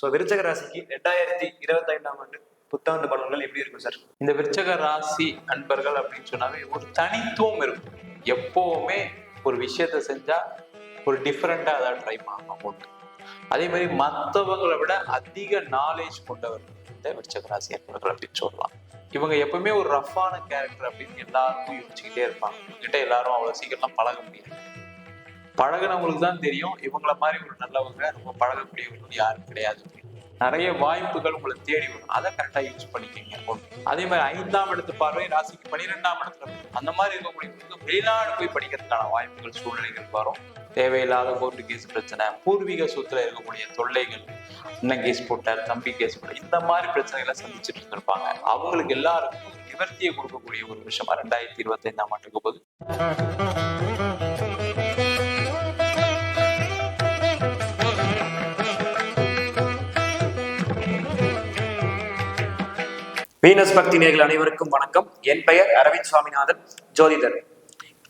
So விருச்சக ராசிக்கு 2025ஆம் ஆண்டு புத்தாண்டு பலன்கள் எப்படி இருக்கும் சார்? இந்த விருச்சக ராசி அன்பர்கள் அப்படின்னு சொன்னாவே ஒரு தனித்துவம் இருக்கும். எப்பவுமே ஒரு விஷயத்த செஞ்சா ஒரு டிஃப்ரெண்டா அதான் ட்ரை பண்ணணும் ஒன்று. அதே மாதிரி மற்றவங்களை விட அதிக நாலேஜ் கொண்டவர்கள் இந்த விருச்சக ராசி அன்பர்கள் அப்படின்னு சொல்லலாம். இவங்க எப்பவுமே ஒரு ரஃப்பான கேரக்டர் அப்படின்னு எல்லாருக்கும் யோசிச்சுக்கிட்டே இருப்பாங்க. இவங்ககிட்ட எல்லாரும் அவ்வளவு சீக்கிரம் பழக முடியாது. பழகினவங்களுக்கு தான் தெரியும் இவங்கள மாதிரி ஒரு நல்லவங்க ரொம்ப பழகக்கூடியவர்கள் யாரும் கிடையாது. நிறைய வாய்ப்புகள் உங்களை தேடி வரும், அதை கரெக்டா யூஸ் பண்ணிக்கோங்க. அதே மாதிரி 5ஆம் இடத்து பார்வை ராசிக்கு 12ஆம் இடத்துல அந்த மாதிரி இருக்கக்கூடியவங்களுக்கு வெளிநாடு போய் படிக்கிறதுக்கான வாய்ப்புகள் சூழ்நிலைகள் வரும். தேவையில்லாத கோர்ட்டு கேஸ் பிரச்சனை, பூர்வீக சொத்துல இருக்கக்கூடிய தொல்லைகள், அண்ணன் கேஸ் போட்டார், தம்பி கேஸ் போட்டார், இந்த மாதிரி பிரச்சனைகளை சந்திச்சுட்டு இருந்திருப்பாங்க. அவங்களுக்கு எல்லாருக்கும் நிவர்த்தியை கொடுக்கக்கூடிய ஒரு விஷயமா 2025ஆம் ஆண்டுக்கு போது. வீனஸ் பக்தி நேயர்கள் அனைவருக்கும் வணக்கம். என் பெயர் அரவிந்த் சுவாமிநாதன், ஜோதிடர்.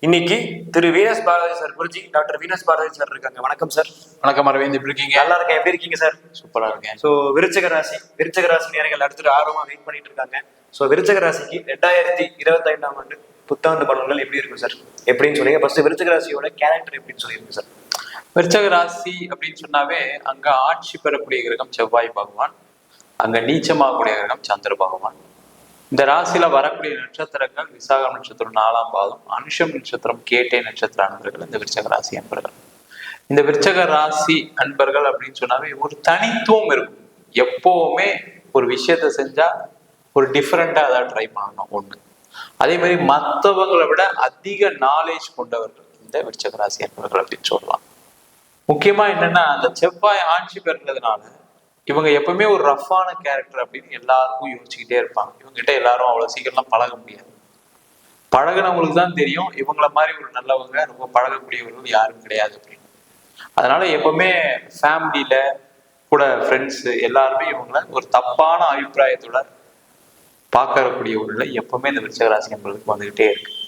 இன்னைக்கு Thiru Venus Bharathi sir Guruji, doctor Venus Bharathi sir இருக்காங்க. வணக்கம் சார். வணக்கம் அரவிந்த், எப்படி இருக்கீங்க? நல்லா இருக்கேன். எப்படி இருக்கீங்க சார்? சூப்பரா இருக்கேன். ஸோ விருச்சக ராசி நேயர்கள் அடுத்துட்டு ஆர்வமா வெயிட் பண்ணிட்டு இருக்காங்க. ஸோ விருச்சக ராசிக்கு 2025ஆம் ஆண்டு புத்தாண்டு பலன்கள் எப்படி இருக்கும் சார்? எப்படின்னு சொல்லுங்க. ஃபர்ஸ்ட் விருச்சக ராசியோட கேரக்டர் எப்படின்னு சொல்லிருங்க சார். விருச்சக ராசி அப்படின்னு சொன்னாவே அங்க ஆட்சி பெறக்கூடிய கிரகம் செவ்வாய் பகவான், அங்க நீச்சமாகக்கூடிய கிரகம் சந்திர பகவான். இந்த ராசியில வரக்கூடிய நட்சத்திரங்கள் விசாகம் நட்சத்திரம் 4ஆம் பாதம், அனுஷம் நட்சத்திரம், கேட்டை நட்சத்திர அன்பர்கள் இந்த விருச்சக ராசி அன்பர்கள். இந்த விருச்சக ராசி அன்பர்கள் அப்படின்னு சொன்னாவே ஒரு தனித்துவம் இருக்கும். எப்பவுமே ஒரு விஷயத்த செஞ்சா ஒரு டிஃப்ரெண்டா அதான் ட்ரை பண்ணணும் ஒண்ணு. அதே மாதிரி மற்றவங்களை விட அதிக நாலேஜ் கொண்டவர்கள் இந்த விருச்சக ராசி அன்பர்கள் அப்படின்னு சொல்லலாம். முக்கியமா என்னன்னா அந்த செவ்வாய் ஆட்சி பெறுறதுனால இவங்க எப்பவுமே ஒரு ரஃப்பான கேரக்டர் அப்படின்னு எல்லாருக்கும் யோசிச்சுக்கிட்டே இருப்பாங்க. இவங்ககிட்ட எல்லாரும் அவ்வளவு சீக்கிரம் பழக முடியாது. பழகினவங்களுக்கு தான் தெரியும் இவங்கள மாதிரி ஒரு நல்லவங்க ரொம்ப பழகக்கூடியவர்கள் யாரும் கிடையாது அப்படின்னு. அதனால எப்பவுமே ஃபேமிலியில கூட ஃப்ரெண்ட்ஸ் எல்லாருமே இவங்கள ஒரு தப்பான அபிப்பிராயத்தோட பார்க்கக்கூடியவர்கள் எப்பவுமே இந்த விருச்சக ராசி நம்மளுக்கு வந்துகிட்டே இருக்கு.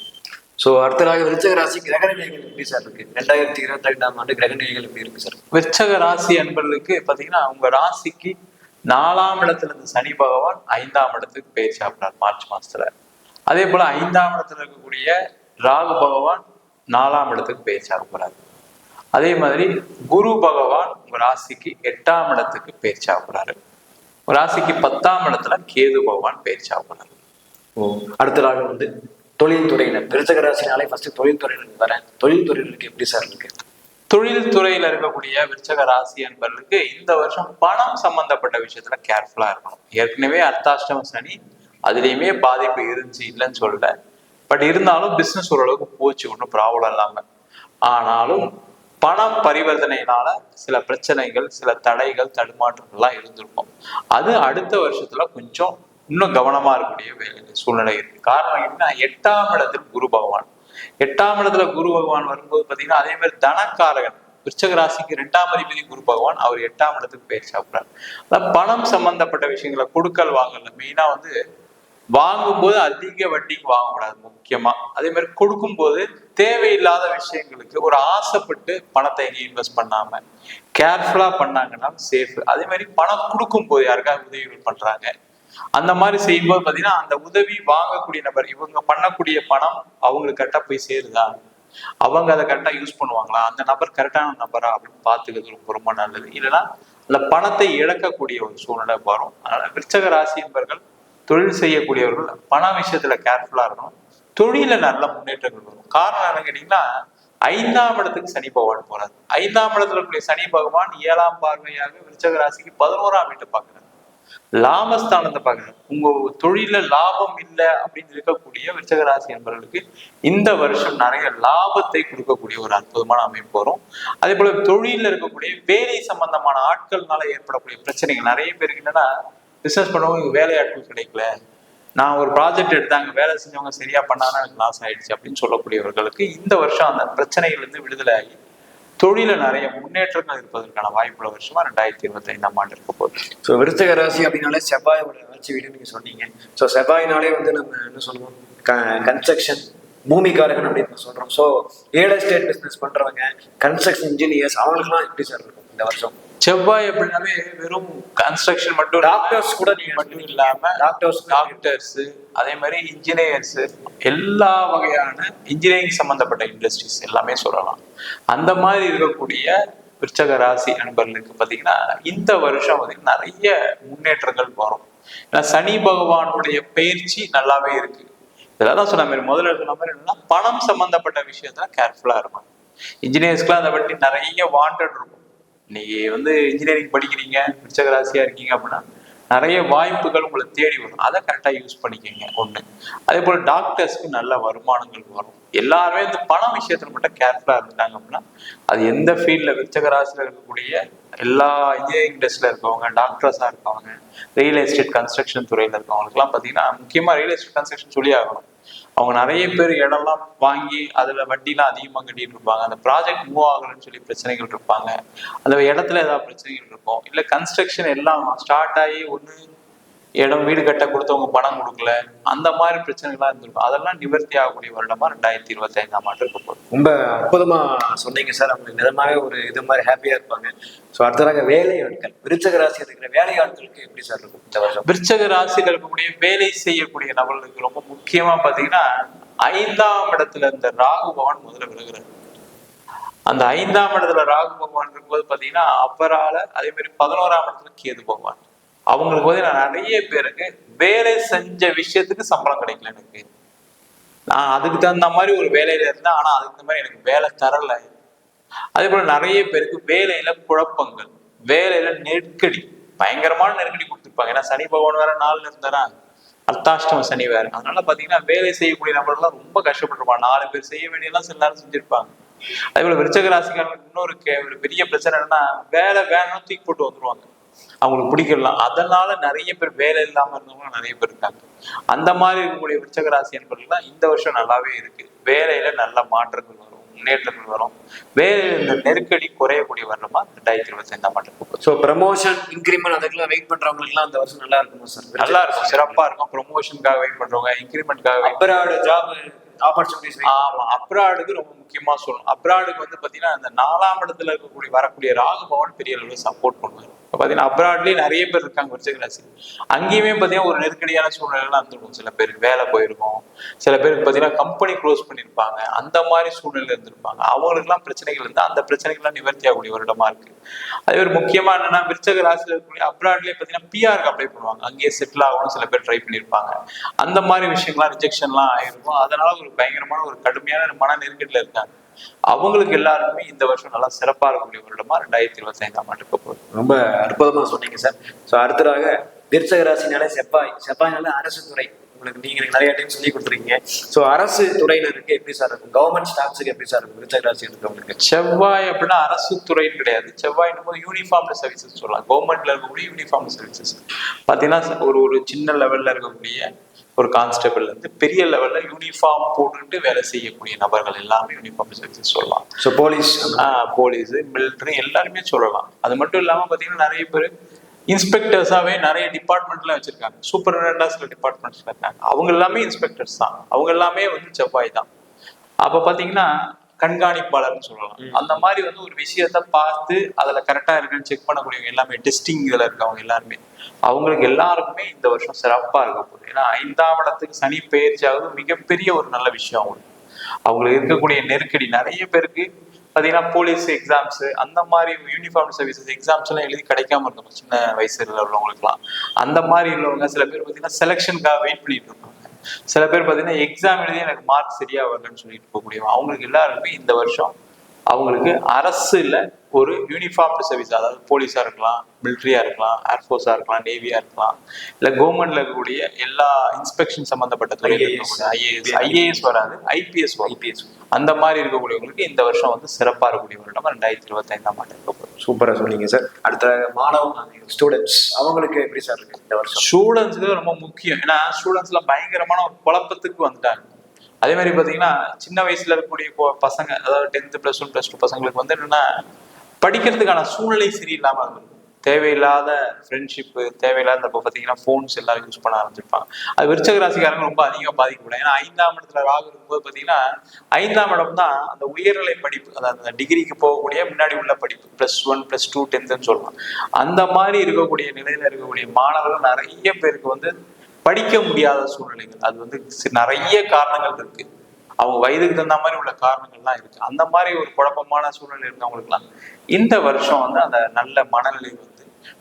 ஸோ அடுத்ததாக விருச்சக ராசி கிரக நிலைகள் எப்படி சார் இருக்கு? 2025ஆம் ஆண்டு கிரக நிலைகள் எப்படி இருக்கு சார்? விருச்சக ராசி அன்பர்களுக்கு பாத்தீங்கன்னா உங்க ராசிக்கு 4ஆம் இடத்துல இருந்து சனி பகவான் 5ஆம் இடத்துக்கு பயிற்சி ஆகிறார் மார்ச் மாசத்துல. அதே போல 5ஆம் இடத்துல இருக்கக்கூடிய ராகு பகவான் 4ஆம் இடத்துக்கு பயிற்சி ஆக போறாரு. அதே மாதிரி குரு பகவான் உங்க ராசிக்கு 8ஆம் இடத்துக்கு பயிற்சி ஆக போறாரு. உங்க ராசிக்கு 10ஆம் இடத்துல கேது பகவான் பயிற்சி ஆக போறாரு. அடுத்ததாக வந்து தொழில்துறையினர், விருச்சக ராசினாலே ஃபர்ஸ்ட் தொழில்துறையினருக்கு வரேன். தொழில்துறையினருக்கு எப்படி சார் இருக்கு? தொழில்துறையில இருக்கக்கூடிய விருச்சக ராசி அன்பர்களுக்கு இந்த வருஷம் பணம் சம்பந்தப்பட்ட விஷயத்துல கேர்ஃபுல்லா இருக்கணும். ஏற்கனவே அர்த்தாஷ்டம சனி, அதுலயுமே பாதிப்பு இருந்துச்சு, இல்லைன்னு சொல்லல. பட் இருந்தாலும் பிசினஸ் ஓரளவுக்கு போச்சு, ஒன்றும் ப்ராப்ளம் இல்லாம. ஆனாலும் பணம் பரிவர்த்தனையினால சில பிரச்சனைகள், சில தடைகள், தடுமாற்றங்கள்லாம் இருந்திருக்கும். அது அடுத்த வருஷத்துல கொஞ்சம் இன்னும் கவனமா இருக்கக்கூடிய சூழ்நிலை இருக்கு. காரணம் என்ன? 8ஆம் இடத்தில் குரு பகவான். 8ஆம் இடத்துல குரு பகவான் வரும்போது பாத்தீங்கன்னா அதே மாதிரி தனக்காரகன் விருச்சக ராசிக்கு 2ஆம் அதிபதி குரு பகவான், அவர் 8ஆம் இடத்துக்கு பயிற்சி ஆகுறாரு. அதாவது பணம் சம்பந்தப்பட்ட விஷயங்களை கொடுக்கல் வாங்கல மெயினா வந்து வாங்கும்போது அதிக வட்டிக்கு வாங்கக்கூடாது முக்கியமா. அதே மாதிரி கொடுக்கும் போது தேவையில்லாத விஷயங்களுக்கு ஒரு ஆசைப்பட்டு பணத்தை எங்கேயும் இன்வெஸ்ட் பண்ணாம கேர்ஃபுல்லா பண்ணாங்கன்னா சேஃப். அதே மாதிரி பணம் கொடுக்கும் போது யாருக்காவது உதவிகள் பண்றாங்க, அந்த மாதிரி செய்யும்போது பாத்தீங்கன்னா அந்த உதவி வாங்கக்கூடிய நபர் இவங்க பண்ணக்கூடிய பணம் அவங்களுக்கு கரெக்டா போய் சேருதா, அவங்க அதை கரெக்டா யூஸ் பண்ணுவாங்களா, அந்த நபர் கரெக்டான நபரா அப்படின்னு பாத்துக்கிறது ரொம்ப ரொம்ப நல்லது. இல்லைன்னா அந்த பணத்தை இழக்கக்கூடிய ஒரு சூழ்நிலை வரும். அதனால விருச்சக ராசி என்பவர்கள் தொழில் செய்யக்கூடியவர்கள் பண விஷயத்துல கேர்ஃபுல்லா இருக்கணும். தொழில நல்ல முன்னேற்றங்கள் வரும். காரணம் என்ன கேட்டீங்கன்னா 5ஆம் இடத்துக்கு சனி பகவான் போறாரு. 5ஆம் இடத்துல இருக்கக்கூடிய சனி பகவான் 7ஆம் பார்வையாக விருச்சக ராசிக்கு 11ஆம் வீட்டை பார்க்கிறார், லாபஸ்தானத்தை பார்க்கணும். உங்க தொழில லாபம் இல்லை அப்படின்னு இருக்கக்கூடிய விருச்சக ராசி என்பவர்களுக்கு இந்த வருஷம் நிறைய லாபத்தை கொடுக்கக்கூடிய ஒரு அற்புதமான அமைப்பு வரும். அதே போல தொழில இருக்கக்கூடிய வேலை சம்பந்தமான ஆட்கள்னால ஏற்படக்கூடிய பிரச்சனைகள் நிறைய பேருக்கு என்னன்னா, பிசினஸ் பண்ணவங்க வேலையாட்கள் கிடைக்கல, நான் ஒரு ப்ராஜெக்ட் எடுத்தாங்க, வேலை செஞ்சவங்க சரியா பண்ணாதான் எனக்கு லாஸ் ஆயிடுச்சு அப்படின்னு சொல்லக்கூடியவர்களுக்கு இந்த வருஷம் அந்த பிரச்சனைகள் இருந்து விடுதலை ஆகி தொழில நிறைய முன்னேற்றங்கள் இருப்பதற்கான வாய்ப்புள்ள வருஷமா 2025ஆம் ஆண்டு இருக்க போகுது. ஸோ விருச்சக ராசி அப்படின்னாலே செவ்வாயோட ஆட்சி வீடுன்னு நீங்க சொன்னீங்க. ஸோ செவ்வாயினாலே வந்து நம்ம என்ன சொல்லுவோம், கன்ஸ்ட்ரக்ஷன் பூமிக்காரகன் அப்படின்னு சொல்றோம். ஸோ ரியல் எஸ்டேட் பிசினஸ் பண்றவங்க, கன்ஸ்ட்ரக்ஷன் இன்ஜினியர்ஸ், அவங்களுக்குலாம் எப்படி சார் இருக்கும் இந்த வருஷம்? செவ்வாய் அப்படின்னாவே வெறும் கன்ஸ்ட்ரக்ஷன் மட்டும் டாக்டர்ஸ் கூட மட்டும் இல்லாம டாக்டர்ஸ், அதே மாதிரி இன்ஜினியர்ஸ், எல்லா வகையான இன்ஜினியரிங் சம்பந்தப்பட்ட இண்டஸ்ட்ரீஸ் எல்லாமே சொல்லலாம். அந்த மாதிரி இருக்கக்கூடிய விருச்சக ராசி நண்பர்களுக்கு பார்த்தீங்கன்னா இந்த வருஷம் வந்து நிறைய முன்னேற்றங்கள் வரும். ஏன்னா சனி பகவானுடைய பயிற்சி நல்லாவே இருக்கு. இதெல்லாம் சொன்ன மாதிரி முதல்ல சொன்ன மாதிரி என்னன்னா பணம் சம்பந்தப்பட்ட விஷயத்துல கேர்ஃபுல்லா இருக்கும். இன்ஜினியர்ஸ்க்குலாம் அதை பற்றி நிறைய வாண்டட் இருக்கும். இன்னைக்கு வந்து இன்ஜினியரிங் படிக்கிறீங்க, விருச்சக ராசியா இருக்கீங்க அப்படின்னா நிறைய வாய்ப்புகள் உங்களை தேடி வரும். அதை கரெக்டா யூஸ் பண்ணிக்கோங்க ஒண்ணு. அதே போல டாக்டர்ஸ்க்கு நல்ல வருமானங்கள் வரும். எல்லாருமே இந்த பண விஷயத்துல மட்டும் கேர்ஃபுல்லா இருந்துட்டாங்க அப்படின்னா அது எந்த ஃபீல்ட்ல விருச்சக ராசியில இருக்கக்கூடிய எல்லா இன்ஜினியரிங் இண்டஸ்ட்ரியில இருக்கவங்க, டாக்டர்ஸா இருக்கவங்க, ரியல் எஸ்டேட் கன்ஸ்ட்ரக்ஷன் துறையில இருக்கவங்களுக்கு எல்லாம் பாத்தீங்கன்னா முக்கியமா ரியல் எஸ்டேட் கன்ஸ்ட்ரக்ஷன் சொல்லி ஆகணும். அவங்க நிறைய பேர் இடம்லாம் வாங்கி அதுல வட்டிலாம் அதிகமா கட்டிட்டு இருப்பாங்க. அந்த ப்ராஜெக்ட் மூவ் ஆகலன்னு சொல்லி பிரச்சனைகள் இருப்பாங்க. அந்த இடத்துல ஏதாவது பிரச்சனைகள் இருக்கும். இல்ல கன்ஸ்ட்ரக்ஷன் எல்லாம் ஸ்டார்ட் ஆகி ஒண்ணு இடம் வீடு கட்ட கொடுத்தவங்க பணம் கொடுக்கல, அந்த மாதிரி பிரச்சனைகள்லாம் இருந்திருக்கும். அதெல்லாம் நிவர்த்தி ஆகக்கூடிய வருடமா 2025ஆம் ஆண்டு இருக்க போகுது. ரொம்ப அற்புதமா சொன்னீங்க சார். அவங்க நிஜமாவே ஒரு இது மாதிரி ஹாப்பியா இருப்பாங்க. ஸோ அடுத்ததாக வேலை ஆட்கள், விருச்சக ராசியில் இருக்கிற வேலை ஆட்களுக்கு எப்படி சார் இருக்கும் இந்த வருஷம்? விருச்சக ராசியில் இருக்கக்கூடிய வேலை செய்யக்கூடிய நபர்களுக்கு ரொம்ப முக்கியமா பாத்தீங்கன்னா 5ஆம் இடத்துல இந்த ராகு பகவான் முதல்ல விலகுறாரு. அந்த 5ஆம் இடத்துல ராகு பகவான் இருக்கும்போது பாத்தீங்கன்னா அப்பரால, அதே மாதிரி 11ஆம் இடத்துல கேது பகவான். அவங்களுக்கு வந்து நான் நிறைய பேருக்கு வேலை செஞ்ச விஷயத்துக்கு சம்பளம் கிடைக்கல. எனக்கு நான் அதுக்கு தகுந்த மாதிரி ஒரு வேலையில இருந்தேன், ஆனா அதுக்கு தகுந்த மாதிரி எனக்கு வேலை தரல. அதே போல நிறைய பேருக்கு வேலையில குழப்பங்கள், வேலையில நெருக்கடி, பயங்கரமான நெருக்கடி கொடுத்துருப்பாங்க. ஏன்னா சனி பகவான் வேற 4ல இருந்தாரா, அர்த்தாஷ்டம சனி வேற. அதனால பாத்தீங்கன்னா வேலை செய்யக்கூடிய நபர்கள்லாம் ரொம்ப கஷ்டப்பட்டிருப்பாங்க. 4 பேர் செய்ய வேண்டியெல்லாம் சில நேரம் செஞ்சிருப்பாங்க. அதே போல விருச்சக ராசிக்காரங்களுக்கு இன்னொரு ஒரு பெரிய பிரச்சனை என்னன்னா வேலை வேணும்னு தூக்கி போட்டு வந்துருவாங்க. அவங்களுக்கு பிடிக்கலாம். அதனால நிறைய பேர் வேலை இல்லாம இருந்தவங்க நிறைய பேர் இருக்காங்க. அந்த மாதிரி இருக்கக்கூடிய விருச்சக ராசி என்பவர்கள்லாம் இந்த வருஷம் நல்லாவே இருக்கு. வேலையில நல்ல மாற்றங்கள் வரும், முன்னேற்றங்கள் வரும். வேலையில இந்த நெருக்கடி குறையக்கூடிய வருடமா 2025ஆம் ஆண்டு. ஸோ ப்ரமோஷன், இன்கிரிமெண்ட் அதுக்கெல்லாம் வெயிட் பண்றவங்களுக்குலாம் அந்த வருஷம் நல்லா இருக்குமா சார்? நல்லா இருக்கும், சிறப்பா இருக்கும். ப்ரொமோஷனுக்காக வெயிட் பண்றவங்க, இன்கிரிமெண்ட்காக, அப்ராட் ஜாப் ஆப்பர்ச்சுனிட்டிஸ். ஆமா, அப்ராடுக்கு ரொம்ப முக்கியமா சொல்லணும். அப்ராடுக்கு வந்து பாத்தீங்கன்னா இந்த 4ஆம் இடத்துல இருக்கக்கூடிய வரக்கூடிய ராகு பகவான் பெரிய அளவுல சப்போர்ட் பண்ணுவாரு. பாத்தீங்கன்னா அப்ராட்லயே நிறைய பேர் இருக்காங்க விருச்சிக ராசி. அங்கேயுமே பாத்தீங்கன்னா ஒரு நெருக்கடியான சூழ்நிலை இருந்திருக்கும். சில பேருக்கு வேலை போயிருக்கும், சில பேருக்கு பாத்தீங்கன்னா கம்பெனி க்ளோஸ் பண்ணிருப்பாங்க. அந்த மாதிரி சூழ்நிலை இருந்திருப்பாங்க. அவங்களுக்கு எல்லாம் பிரச்சனைகள் இருந்தா அந்த பிரச்சனைகள்லாம் நிவர்த்தி ஆகக்கூடிய வருடமா இருக்கு. அதே ஒரு முக்கியமா என்னன்னா விருச்சிக ராசியில இருக்கக்கூடிய அப்ராட்லயே பாத்தீங்கன்னா பிஆருக்கு அப்ளை பண்ணுவாங்க. அங்கேயே செட்டில் ஆகணும் சில பேர் ட்ரை பண்ணிருப்பாங்க. அந்த மாதிரி விஷயங்கள்லாம் ரிஜெக்ஷன்லாம் ஆயிருக்கும். அதனால ஒரு பயங்கரமான ஒரு கடுமையான மன நெருக்கடியில இருக்காங்க. அவங்களுக்கு எல்லாருக்குமே இந்த வருஷம் நல்லா சிறப்பா இருக்கக்கூடிய வருடமா 2025ஆம் ஆண்டு இருக்க போகுது. ரொம்ப அற்புதமா சொன்னீங்க சார். ஸோ அடுத்ததாக விருச்சக ராசினாலே செவ்வாய்னால அரசு துறை. உங்களுக்கு நீங்க நிறைய டைம் சொல்லி கொடுத்துருக்கீங்க. ஸோ அரசு துறையினருக்கு எப்படி சார் இருக்கும்? கவர்மெண்ட் ஸ்டாஃப்ஸுக்கு எப்படி சார் இருக்கும் விருச்சக ராசி இருக்கவங்களுக்கு? செவ்வாய் அப்படின்னா அரசு துறைன்னு கிடையாது. செவ்வாய் யூனிஃபார்ம் சர்வீசஸ் சொல்லலாம். கவர்மெண்ட்ல இருக்கக்கூடிய யூனிஃபார்ம் சர்வீசஸ் பாத்தீங்கன்னா ஒரு சின்ன லெவல்ல இருக்கக்கூடிய ஒரு கான்ஸ்டபிள் இருந்து பெரிய லெவல்ல யூனிஃபார்ம் போட்டுட்டு வேலை செய்யக்கூடிய நபர்கள் எல்லாமே யூனிஃபார்ம் சர்வீசஸ் சொல்லலாம். ஸோ போலீஸ், மிலிட்டரி எல்லாருமே சொல்லலாம். அது மட்டும் இல்லாம பாத்தீங்கன்னா நிறைய பேர் இன்ஸ்பெக்டர்ஸாவே நிறைய டிபார்ட்மெண்ட்ல வச்சிருக்காங்க. சூப்பரிண்டெண்டா சில டிபார்ட்மெண்ட்ஸ்ல இருக்காங்க. அவங்க எல்லாமே இன்ஸ்பெக்டர்ஸ் தான். அவங்க எல்லாமே வந்து செவ்வாய் தான். அப்ப பாத்தீங்கன்னா கண்காணிப்பாளர்னு சொல்லலாம். அந்த மாதிரி வந்து ஒரு விஷயத்த பார்த்து அதுல கரெக்டா இருக்குன்னு செக் பண்ணக்கூடியவங்க எல்லாமே, டெஸ்டிங் இதுல இருக்கவங்க எல்லாருமே, அவங்களுக்கு எல்லாருக்குமே இந்த வருஷம் சிறப்பா இருக்க போகுது. ஏன்னா 5ஆம் இடத்துக்கு சனி பெயர்ச்சி ஆகுது மிகப்பெரிய ஒரு நல்ல விஷயம். அவங்களுக்கு இருக்கக்கூடிய நெருக்கடி நிறைய பேருக்கு பாத்தீங்கன்னா போலீஸ் எக்ஸாம்ஸ், அந்த மாதிரி யூனிஃபார்ம் சர்வீசஸ் எக்ஸாம்ஸ் எல்லாம் எழுதி கிடைக்காம இருக்கும் சின்ன வயசுல உள்ளவங்களுக்கு எல்லாம். அந்த மாதிரி உள்ளவங்க சில பேர் பாத்தீங்கன்னா செலெக்ஷனுக்காக வெயிட் பண்ணிட்டு இருப்பாங்க. சில பேர் பாத்தீங்கன்னா எக்ஸாம் எழுதி எனக்கு மார்க் சரியா வரலன்னு சொல்லிட்டு போகக்கூடியவங்க. அவங்களுக்கு எல்லாருக்குமே இந்த வருஷம் அவங்களுக்கு அரசுல ஒரு யூனிஃபார்ம் சர்வீஸ், அதாவது போலீஸா இருக்கலாம், மிலிட்ரியா இருக்கலாம், ஏர்ஃபோர்ஸா இருக்கலாம், நேவியா இருக்கலாம், இல்ல கவர்மெண்ட்ல இருக்கக்கூடிய எல்லா இன்ஸ்பெக்ஷன் சம்பந்தப்பட்ட துறையில ஐஏஎஸ் வராது, ஐபிஎஸ் அந்த மாதிரி இருக்கக்கூடியவங்களுக்கு இந்த வருஷம் வந்து சிறப்பா இருக்கக்கூடிய வருடம் 2025ஆம் ஆண்டு இருக்க போகுது. சூப்பரா சொன்னீங்க சார். அடுத்த மாணவர்கள், ஸ்டூடெண்ட்ஸ், அவங்களுக்கு எப்படி சார் இருக்கு இந்த வருஷம்? ஸ்டூடெண்ட்ஸுக்கு ரொம்ப முக்கியம். ஏன்னா ஸ்டூடெண்ட்ஸ்ல பயங்கரமான ஒரு குழப்பத்துக்கு வந்துட்டாங்க. அதே மாதிரி பாத்தீங்கன்னா சின்ன வயசுல இருக்கக்கூடிய பசங்க, அதாவது 10th +1 +2 பசங்களுக்கு வந்து என்னன்னா படிக்கிறதுக்கான சூழ்நிலை சரியில்லாம இருந்திருக்கும். தேவையில்லாத ஃப்ரெண்ட்ஷிப்பு, தேவையில்லாத இப்போ பார்த்தீங்கன்னா ஃபோன்ஸ் எல்லாரும் யூஸ் பண்ண ஆரம்பிச்சிருப்பாங்க. அது விருச்சக ராசிக்காரங்க ரொம்ப அதிகமாக பாதிக்கப்படும். ஏன்னா 5ஆம் இடத்துல ராகு இருக்கும்போது பார்த்தீங்கன்னா 5ஆம் இடம் தான் அந்த உயர்நிலை படிப்பு, அதாவது அந்த டிகிரிக்கு போகக்கூடிய முன்னாடி உள்ள படிப்பு, +1 +2 10ன்னு சொல்லலாம். அந்த மாதிரி இருக்கக்கூடிய நிலையில இருக்கக்கூடிய மாணவர்கள் நிறைய பேருக்கு வந்து படிக்க முடியாத சூழ்நிலைகள், அது வந்து நிறைய காரணங்கள் இருக்கு. அவங்க வயதுக்கு தகுந்த மாதிரி உள்ள காரணங்கள்லாம் இருக்கு. அந்த மாதிரி ஒரு குழப்பமான சூழ்நிலை இருக்கவங்களுக்குலாம் இந்த வருஷம் வந்து அந்த நல்ல மனநிலை வந்து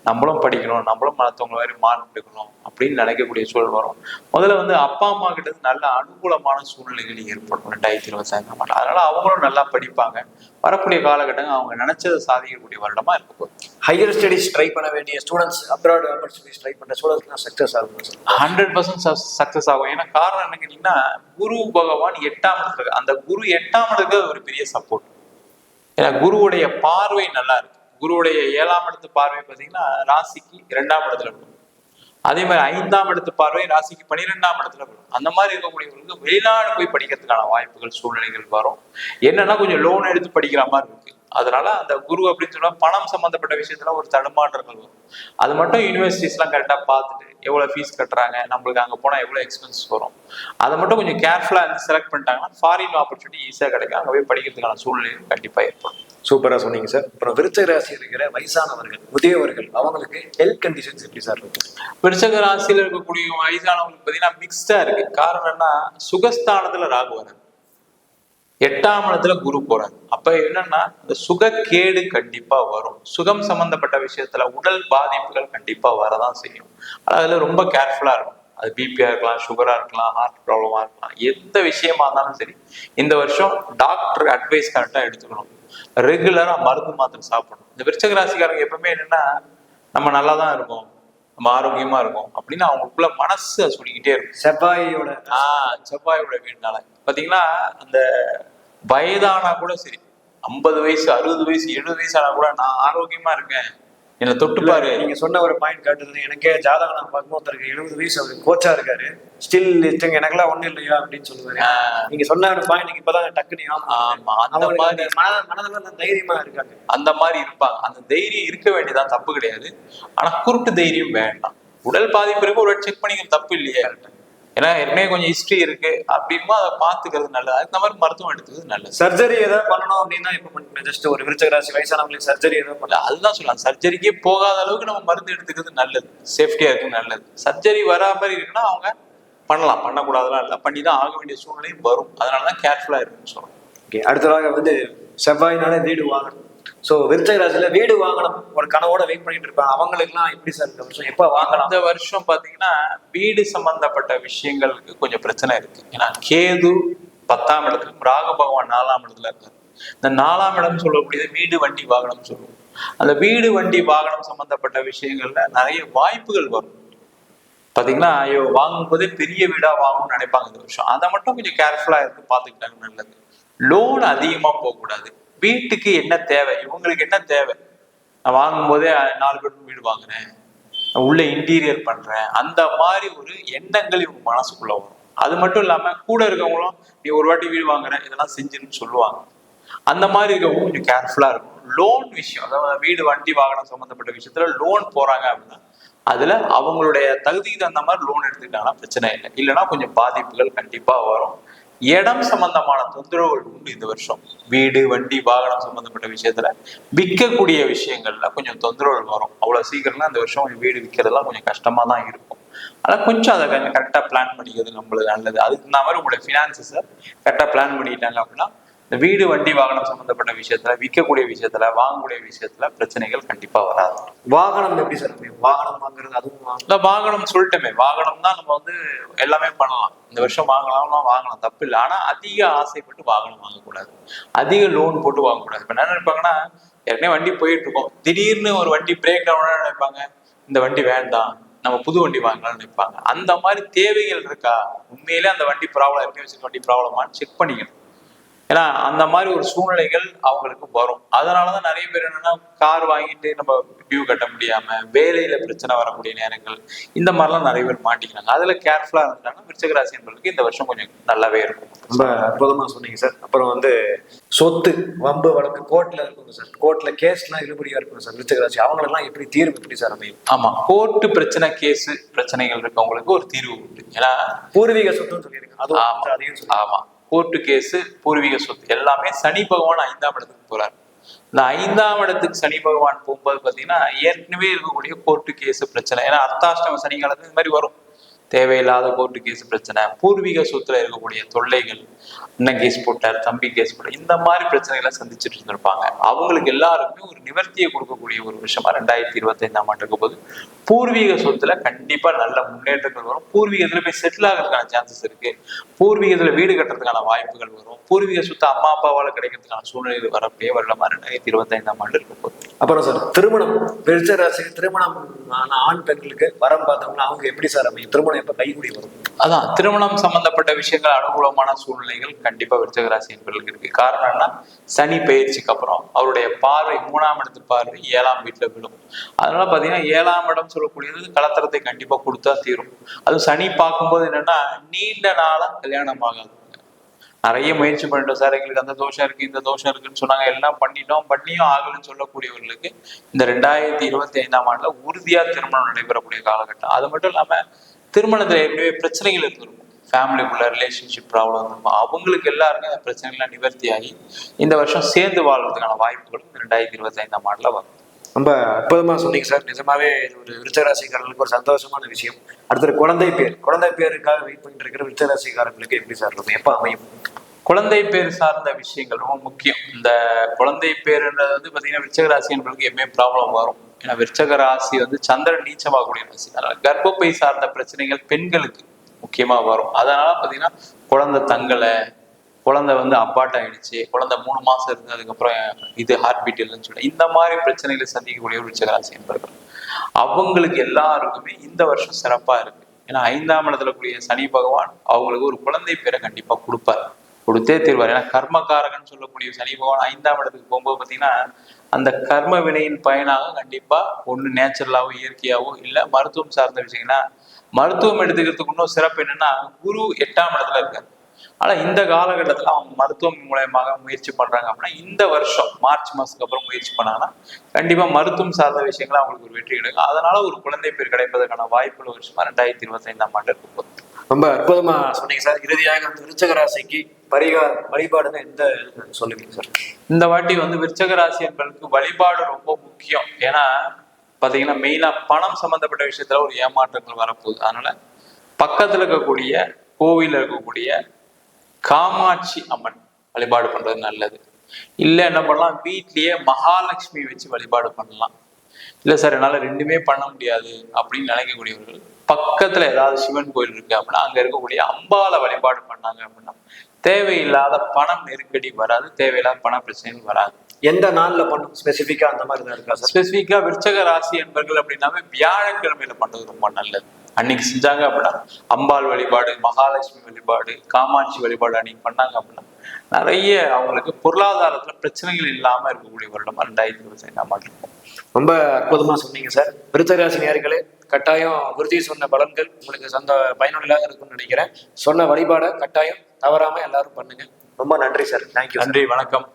நம்மளும் படிக்கணும், நம்மளும் மற்றவங்க மாதிரி மார்க் எடுக்கணும் அப்படின்னு நினைக்கக்கூடிய சூழல் வரும். முதல்ல வந்து அப்பா அம்மா கிட்ட நல்ல அனுகூலமான சூழ்நிலைகள் ஏற்படும் 2025ஆம் ஆண்டு. அதனால அவங்களும் நல்லா படிப்பாங்க. வரக்கூடிய காலகட்டங்கள் அவங்க நினைச்சதை சாதிக்கக்கூடிய வருடமா இருக்க போகுது. ஹையர் ஸ்டடிஸ் ட்ரை பண்ண வேண்டிய ஸ்டூடெண்ட்ஸ், அப்ராட் ஆப்பர்ச்சுனிட்டிஸ் ட்ரை பண்ற ஸ்டூடெண்ட்ஸ்லாம் சக்ஸஸ் ஆகும் சார். 100% சக்சஸ் ஆகும். ஏன்னா காரணம் என்ன கேட்டீங்கன்னா, குரு பகவான் 8ஆம் இடத்துல, அந்த குரு 8ஆம் இடத்துக்கு ஒரு பெரிய சப்போர்ட். ஏன்னா குருவுடைய பார்வை நல்லா இருக்கு. குருவுடைய 7ஆம் இடத்து பார்வை பார்த்தீங்கன்னா ராசிக்கு 2ஆம் இடத்துல இருக்கும். அதே மாதிரி 5ஆம் இடத்து பார்வை ராசிக்கு 12ஆம் இடத்துல வரும். அந்த மாதிரி இருக்கக்கூடியவங்களுக்கு வெளிநாடு போய் படிக்கிறதுக்கான வாய்ப்புகள், சூழ்நிலைகள் வரும். என்னன்னா கொஞ்சம் லோன் எடுத்து படிக்கிற மாதிரி இருக்கு. அதனால அந்த குரு அப்படின்னு சொன்னா பணம் சம்பந்தப்பட்ட விஷயத்துல ஒரு தடுமாற்றங்கள் வரும். அது மட்டும் யூனிவர்சிட்டிஸ் எல்லாம் கரெக்டா பார்த்துட்டு எவ்வளவு ஃபீஸ் கட்டுறாங்க, நம்மளுக்கு அங்க போனா எவ்வளவு எக்ஸ்பென்சஸ் வரும், அதை மட்டும் கொஞ்சம் கேர்ஃபுல்லா இருந்து செலக்ட் பண்ணிட்டாங்கன்னா ஃபாரின் ஆப்பர்ச்சுனிட்டி ஈஸியா கிடைக்கும். அங்க போய் படிக்கிறதுக்கான சூழ்நிலை கண்டிப்பா ஏற்படும். சூப்பரா சொன்னீங்க சார். அப்புறம் விருச்சிக ராசி இருக்கிற வயசானவர்கள், முதியவர்கள், அவங்களுக்கு ஹெல்த் கண்டிஷன்ஸ் எப்படி சார் இருக்கும்? விருச்சிக ராசியில இருக்கக்கூடிய வயசானவங்களுக்கு பார்த்தீங்கன்னா மிக்ஸ்டா இருக்கு. காரணம் என்ன, சுகஸ்தானத்துல ராகு வராது, 8ஆம் இடத்துல குரு போறாரு. அப்ப என்னன்னா இந்த சுகக்கேடு கண்டிப்பா வரும். சுகம் சம்பந்தப்பட்ட விஷயத்துல உடல் பாதிப்புகள் கண்டிப்பா வரதான் செய்யும். அதுல ரொம்ப கேர்ஃபுல்லா இருக்கும். அது பிபியா இருக்கலாம், சுகரா இருக்கலாம், ஹார்ட் ப்ராப்ளமா இருக்கலாம், எந்த விஷயமா இருந்தாலும் சரி இந்த வருஷம் டாக்டர் அட்வைஸ் கரெக்டா எடுத்துக்கணும். ரெகுலரா மருந்து மாத்திரை சாப்பிடணும். இந்த விருச்சிக ராசிக்காரங்க எப்பவுமே என்னன்னா நம்ம நல்லா தான் இருக்கோம், நம்ம ஆரோக்கியமா இருக்கும் அப்படின்னு அவங்களுக்குள்ள மனசு சொல்லிக்கிட்டே இருக்கும். செவ்வாயோட வீடுனால பாத்தீங்கன்னா அந்த வயதானா கூட சரி, 50 வயசு 60 வயசு 70 வயசு ஆனா கூட நான் ஆரோக்கியமா இருக்கேன், என்ன தொட்டுப்பாரு. நீங்க சொன்ன ஒரு பாயிண்ட் காட்டுறது எனக்கே ஜாதகம் நான் பார்க்கும்போது இருக்கு. 70 வயசு அவருக்கு கோச்சா இருக்காரு, ஸ்டில் எனக்கெல்லாம் ஒண்ணும் இல்லையா அப்படின்னு சொல்லுவாரு. நீங்க சொன்ன ஒரு பாயிண்ட் இப்பதான் டக்குனு அந்த மாதிரி மனதில் தைரியமா இருக்காங்க. அந்த மாதிரி இருப்பாங்க. அந்த தைரியம் இருக்க வேண்டியதான், தப்பு கிடையாது. ஆனா குருட்டு தைரியம் வேண்டாம். உடல் பாதிப்பு இருக்கு, ஒரு செக் பண்ணிக்கிறது தப்பு இல்லையே. ஏன்னா ஏற்கனவே கொஞ்சம் ஹிஸ்டரி இருக்கு அப்படின்னா அதை பாத்துக்கிறது நல்லது. அதுக்கு மாதிரி மருத்துவம் எடுத்துக்கிறது நல்லது. சர்ஜரி ஏதாவது பண்ணணும் அப்படின்னா இப்ப பண்ணுங்க. ஜஸ்ட் ஒரு விருச்சிக ராசி வயசானவங்களுக்கு சர்ஜரி ஏதாவது பண்ணல, அதுதான் சொல்லலாம். சர்ஜரிக்கே போகாத அளவுக்கு நம்ம மருந்து எடுத்துக்கிறது நல்லது, சேஃப்டியா இருக்கு நல்லது. சர்ஜரி வரா மாதிரி இருக்குன்னா அவங்க பண்ணலாம், பண்ணக்கூடாதுலாம் இல்லை, பண்ணி தான் ஆக வேண்டிய சூழ்நிலையும் வரும். அதனாலதான் கேர்ஃபுல்லா இருக்குன்னு சொல்றோம். ஓகே, அடுத்ததாக வந்து செவ்வாயினால வீடு வாங்கணும். ஸோ விருச்சிக ராசியில வீடு வாங்கணும் ஒரு கனவோட வெயிட் பண்ணிட்டு இருப்பாங்க. அவங்களுக்குலாம் எப்படி சார் இந்த வருஷம் எப்போ வாங்கலாம்? இந்த வருஷம் பாத்தீங்கன்னா வீடு சம்பந்தப்பட்ட விஷயங்களுக்கு கொஞ்சம் பிரச்சனை இருக்கு. ஏன்னா கேது 10ஆம் இடத்துல, ராகு பகவான் 4ஆம் இடத்துல இருக்காரு. இந்த 4ஆம் இடம் சொல்லக்கூடியது வீடு வண்டி வாகனம் சொல்லுவோம். அந்த வீடு வண்டி வாகனம் சம்பந்தப்பட்ட விஷயங்கள்ல நிறைய வாய்ப்புகள் வரும். பாத்தீங்கன்னா ஐயோ வாங்கும் போதே பெரிய வீடா வாங்கணும்னு நினைப்பாங்க இந்த வருஷம். அதை மட்டும் கொஞ்சம் கேர்ஃபுல்லா இருந்து பாத்துக்கிட்டாங்க நல்லது. லோன் அதிகமா போகக்கூடாது. வீட்டுக்கு என்ன தேவை, இவங்களுக்கு என்ன தேவை, நான் வாங்கும் போதே 4 பெட்ரூம் வீடு வாங்குறேன், உள்ள இன்டீரியர் பண்றேன், அந்த மாதிரி ஒரு எண்ணங்கள் இவங்க மனசுக்குள்ள வரும். அது மட்டும் இல்லாம கூட இருக்கவங்களும் நீ ஒரு வாட்டி வீடு வாங்குறேன் இதெல்லாம் செஞ்சுன்னு சொல்லுவாங்க. அந்த மாதிரி இருக்கவங்க கொஞ்சம் கேர்ஃபுல்லா இருக்கும். லோன் விஷயம், அதாவது வீடு வண்டி வாகனம் சம்பந்தப்பட்ட விஷயத்துல லோன் போறாங்க அப்படின்னா அதுல அவங்களுடைய தகுதிக்கு தகுந்த மாதிரி லோன் எடுத்துக்கிட்டாங்கன்னா பிரச்சனை இல்லை. இல்லைன்னா கொஞ்சம் பாதிப்புகள் கண்டிப்பா வரும். இடம் சம்பந்தமான தொந்தரவுகள் உண்டு இந்த வருஷம். வீடு வண்டி வாகனம் சம்பந்தப்பட்ட விஷயத்துல விற்கக்கூடிய விஷயங்கள்ல கொஞ்சம் தொந்தரவுகள் வரும். அவ்வளவு சீக்கிரம்லாம் இந்த வருஷம் வீடு விற்கிறதுலாம் கொஞ்சம் கஷ்டமா தான் இருக்கும். ஆனா கொஞ்சம் அதை கரெக்டா பிளான் பண்ணிக்கிறது நம்மளுக்கு நல்லது. அதுக்கு இந்த மாதிரி உங்களுடைய பினான்சஸை கரெக்டா பிளான் பண்ணிட்டாங்க அப்படின்னா இந்த வீடு வண்டி வாகனம் சம்பந்தப்பட்ட விஷயத்துல, விற்கக்கூடிய விஷயத்துல, வாங்கக்கூடிய விஷயத்துல பிரச்சனைகள் கண்டிப்பா வராது. வாகனம் எப்படி சார் வாகனம் வாங்குறது? அதுவும் இந்த வாகனம் சொல்லிட்டோமே, வாகனம் தான் நம்ம வந்து எல்லாமே பண்ணலாம். இந்த வருஷம் வாங்கலாம் தப்பு இல்லை. ஆனா அதிக ஆசைப்பட்டு வாகனம் வாங்கக்கூடாது, அதிக லோன் போட்டு வாங்கக்கூடாது. இப்ப என்ன நினைப்பாங்கன்னா, ஏற்கனவே வண்டி போயிட்டு இருக்கோம், திடீர்னு ஒரு வண்டி பிரேக் டவுன் நினைப்பாங்க, இந்த வண்டி வேண்டாம் நம்ம புது வண்டி வாங்கலாம்னு நினைப்பாங்க. அந்த மாதிரி தேவைகள் இருக்கா, உண்மையிலே அந்த வண்டி ப்ராப்ளம் இருக்கு, வண்டி ப்ராப்ளமான்னு செக் பண்ணிக்கணும். ஏன்னா அந்த மாதிரி ஒரு சூழ்நிலைகள் அவங்களுக்கு வரும். அதனாலதான் நிறைய பேர் என்னன்னா கார் வாங்கிட்டு நம்ம டியூ கட்ட முடியாம வேலையில பிரச்சனை வரக்கூடிய நேரங்கள் இந்த மாதிரிலாம் நிறைய பேர் மாட்டிக்கிறாங்க. அதுல கேர்ஃபுல்லா இருந்தாங்கன்னா விருச்சிக ராசி என்பவர்களுக்கு இந்த வருஷம் கொஞ்சம் நல்லாவே இருக்கும். ரொம்ப அற்புதமா சொன்னீங்க சார். அப்புறம் சொத்து வம்பு வழக்கு கோர்ட்ல இருக்கும் சார், கோர்ட்ல கேஸ்லாம் இழுபடியா இருக்கும் சார் விருச்சிக ராசி, அவங்களெல்லாம் எப்படி தீர்வு எப்படி சார் அமையும்? ஆமா, கோர்ட்டு பிரச்சனை கேஸ் பிரச்சனைகள் இருக்கவங்களுக்கு ஒரு தீர்வு உண்டு. ஏன்னா பூர்வீக சொத்துன்னு சொல்லியிருக்கேன், அதுவும் ஆமா, கோர்ட்டு கேஸ் பூர்வீக சொத்து எல்லாமே சனி பகவான் 5ஆம் இடத்துக்கு போறாரு. இந்த 5ஆம் இடத்துக்கு சனி பகவான் போகும்போது பாத்தீங்கன்னா ஏற்கனவே இருக்கக்கூடிய கோர்ட்டு கேஸ் பிரச்சனை, ஏன்னா அர்த்தாஷ்டம சனி காலத்துல இந்த மாதிரி வரும், தேவையில்லாத கோர்ட்டு கேஸ் பிரச்சனை, பூர்வீக சொத்துல இருக்கக்கூடிய தொல்லைகள், அண்ணன் கேஸ் போட்டார் தம்பி கேஸ் போட்டார், இந்த மாதிரி பிரச்சனைகளை சந்திச்சுட்டு இருந்திருப்பாங்க. அவங்களுக்கு எல்லாருக்குமே ஒரு நிவர்த்தியை கொடுக்கக்கூடிய ஒரு விஷயமா 2025ஆம் ஆண்டு இருக்கும் போது பூர்வீக சொத்துல கண்டிப்பா நல்ல முன்னேற்றங்கள் வரும். பூர்வீகத்துல போய் செட்டில் ஆகிறதுக்கான சான்சஸ் இருக்கு. பூர்வீகத்துல வீடு கட்டுறதுக்கான வாய்ப்புகள் வரும். பூர்வீக சொத்து அம்மா அப்பாவால கிடைக்கிறதுக்கான சூழ்நிலைகள் வரக்கூடிய வருடமா 2025ஆம் ஆண்டு இருக்கும் போது. அப்புறம் சார் திருமணம், விருச்சிக ராசி திருமணம் ஆண் பெண்களுக்கு வரம் பார்த்தோம்னா அவங்க எப்படி சார் அமையும்? திருமணம் எப்ப கைகூடி வரும்? அதான், திருமணம் சம்பந்தப்பட்ட விஷயங்கள் அனுகூலமான சூழ்நிலைகள் கண்டிப்பா விருச்சிக ராசி என்பவர்களுக்கு இருக்கு. காரணம் என்ன, சனி பயிற்சிக்கு அப்புறம் அவருடைய பார்வை 3ஆம் இடத்து பார்வை 7ஆம் வீட்டுல விழும். அதனால பாத்தீங்கன்னா 7ஆம் இடம் சொல்லக்கூடியது கலத்தரத்தை கண்டிப்பா கொடுத்தா தீரும். அதுவும் சனி பார்க்கும்போது என்னன்னா நீண்ட நாளா கல்யாணம் ஆகாது. நிறைய முயற்சி பண்ணிட்டோம் சார், எங்களுக்கு அந்த தோஷம் இருக்கு இந்த தோஷம் இருக்குன்னு சொன்னாங்க, எல்லாம் பண்ணியும் ஆகலன்னு சொல்லக்கூடியவர்களுக்கு இந்த 2025ஆம் ஆண்டுல உறுதியா திருமணம் நடைபெறக்கூடிய காலகட்டம். அது மட்டும் இல்லாம திருமணத்துல ஏற்கனவே பிரச்சனைகள் இருந்திருக்கும், ஃபேமிலிக்குள்ள ரிலேஷன்ஷிப் ப்ராப்ளம் இருக்கும், அவங்களுக்கு எல்லாருக்கும் அந்த பிரச்சனைகள்லாம் நிவர்த்தி ஆகி இந்த வருஷம் சேர்ந்து வாழ்றதுக்கான வாய்ப்புகளும் 2025ஆம் ஆண்டுல வரும். ரொம்ப அற்புதமா சொன்னீங்க சார். நிஜமாவே இது ஒரு விருச்சிக ராசிக்காரர்களுக்கு ஒரு சந்தோஷமான விஷயம். அடுத்தது குழந்தை பேருக்காக வெயிட் பண்ணிட்டு இருக்கிற விருச்சிக ராசிக்காரர்களுக்கு எப்படி சார் இருக்கும், எப்ப அமையும்? குழந்தை பேர் சார்ந்த விஷயங்கள் ரொம்ப முக்கியம். இந்த குழந்தை பேருன்றது பாத்தீங்கன்னா விருச்சிக ராசி என்பவர்களுக்கு எப்பவுமே ப்ராப்ளம் வரும். ஏன்னா விருச்சிக ராசி சந்திரன் நீச்சமாகக்கூடிய ராசி. அதனால கர்ப்பப்பை சார்ந்த பிரச்சனைகள் பெண்களுக்கு முக்கியமா வரும். அதனால பாத்தீங்கன்னா குழந்தை தங்கலை, குழந்தை அப்பாட் ஆயிடுச்சு, குழந்தை 3 மாசம் இருந்து அதுக்கப்புறம் இது ஹார்ட் பீட் இல்லைன்னு சொல்லி இந்த மாதிரி பிரச்சனைகளை சந்திக்கக்கூடிய விருச்சிக ராசி என்பவர்கள் அவங்களுக்கு எல்லாருக்குமே இந்த வருஷம் சிறப்பா இருக்கு. ஏன்னா 5ஆம் இடத்துல கூடிய சனி பகவான் அவங்களுக்கு ஒரு குழந்தை பேரை கண்டிப்பா கொடுத்தே தீர்வார். ஏன்னா கர்மகாரகன் சொல்லக்கூடிய சனி பகவான் 5ஆம் இடத்துக்கு போகும்போது பாத்தீங்கன்னா அந்த கர்ம வினையின் பயனாக கண்டிப்பா ஒண்ணு நேச்சுரலாவோ இயற்கையாவோ இல்ல மருத்துவம் சார்ந்த விஷயம்னா, மருத்துவம் எடுத்துக்கிறதுக்கு இன்னும் சிறப்பு என்னன்னா குரு 8ஆம் இடத்துல இருக்காரு. ஆனா இந்த காலகட்டத்துல அவங்க மருத்துவம் மூலயமாக முயற்சி பண்றாங்க அப்படின்னா இந்த வருஷம் மார்ச் மாசத்துக்கு அப்புறம் முயற்சி பண்ணாங்கன்னா கண்டிப்பா மருத்துவம் சார்ந்த விஷயங்கள் அவங்களுக்கு ஒரு வெற்றி கிடைக்கும். அதனால ஒரு குழந்தை பேர் கிடைப்பதற்கான வாய்ப்புள்ள வருஷமா 2025ஆம் ஆண்டு இருக்கும். ரொம்ப அற்புதமா சொன்னீங்க சார். இறுதியாக விருச்சிக ராசிக்கு வழிபாடுன்னு எந்த சொல்லுவீங்க சார்? இந்த வாட்டி விருச்சிக ராசி என்பதற்கு வழிபாடு ரொம்ப முக்கியம். ஏன்னா பாத்தீங்கன்னா மெயினா பணம் சம்பந்தப்பட்ட விஷயத்துல ஒரு ஏமாற்றங்கள் வரப்போகுது. அதனால பக்கத்துல இருக்கக்கூடிய கோவில இருக்கக்கூடிய காமாட்சி அம்மன் வழிபாடு பண்றது நல்லது. இல்ல என்ன பண்ணலாம், வீட்லயே மகாலட்சுமி வச்சு வழிபாடு பண்ணலாம். இல்ல சார் என்னால ரெண்டுமே பண்ண முடியாது அப்படின்னு நினைக்கக்கூடியவர்கள் பக்கத்துல ஏதாவது சிவன் கோயில் இருக்கு அப்படின்னா அங்க இருக்கக்கூடிய அம்பால வழிபாடு பண்ணாங்க அப்படின்னா தேவையில்லாத பணம் நெருக்கடி வராது, தேவையில்லாத பண பிரச்சனைகள் வராது. எந்த நாள்ல பண்ணும் ஸ்பெசிபிக்கா அந்த மாதிரி தான் இருக்கா? ஸ்பெசிபிக்கா விருச்சிக ராசி என்பர்கள் அப்படின்னாவே வியாழக்கிழமையில பண்றது ரொம்ப நல்லது. அன்னைக்கு செஞ்சாங்க அப்படின்னா அம்பாள் வழிபாடு, மகாலட்சுமி வழிபாடு, காமாட்சி வழிபாடு அன்னைக்கு பண்ணாங்க அப்படின்னா நிறைய அவங்களுக்கு பொருளாதாரத்துல பிரச்சனைகள் இல்லாம இருக்கக்கூடிய வருடம் 2025ஆம் ஆண்டு இருக்கும். ரொம்ப அற்புதமா சொன்னீங்க சார். விருச்சிக ராசி நேயர்களே, கட்டாயம் குருஜி சொன்ன பலன்கள் உங்களுக்கு பயனுள்ளதாக இருக்கும்னு நினைக்கிறேன். சொன்ன வழிபாடை கட்டாயம் தவறாம எல்லாரும் பண்ணுங்க. ரொம்ப நன்றி சார். தேங்க்யூ. நன்றி, வணக்கம்.